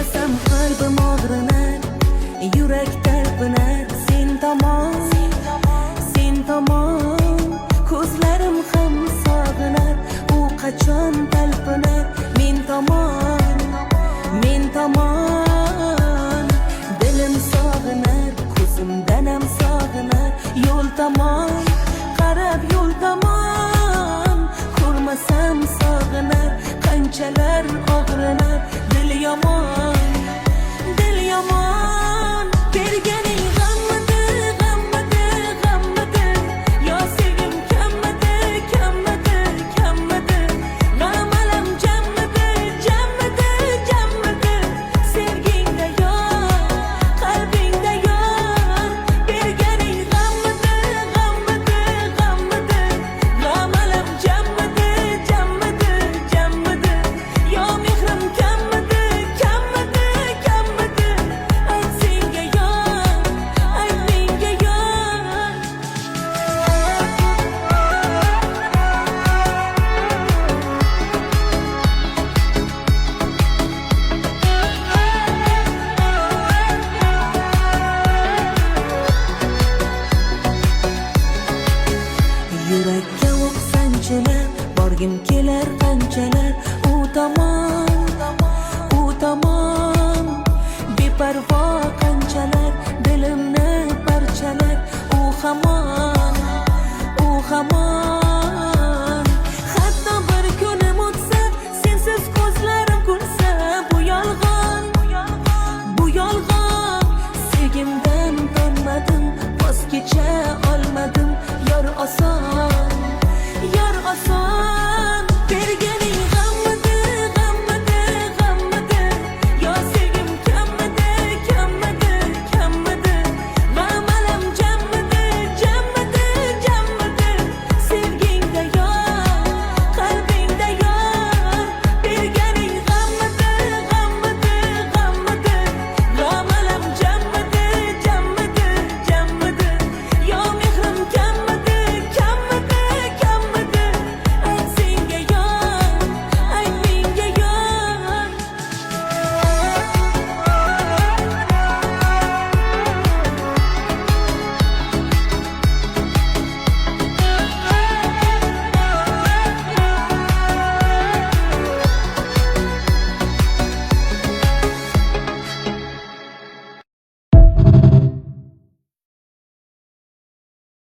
Qarasam qalbim og'rinar, yurak talpinar. Sen tomon ko'zlarim ham sog'inar. U qachon talpinar men tomon. Dilim sog'inar, ko'zimdan ham sog'inar. Yo'l tomon qarab, yo'l tomon ko'rmasam sog'inar. Qanchalar og'rinar, dil yomon berganing g'ammidi yo sevgim kammidi g'am alam jammidi sevgingda yor qalbingda yor berganing g'ammidi g'am alam jammidi yo mehrim kammidi ayt senga yor ayt menga yor. Yurakka o'q sanchilar, borgim kelar qanchalar. U tomon beparvo qanchalar, dilimni parchalar. U hamon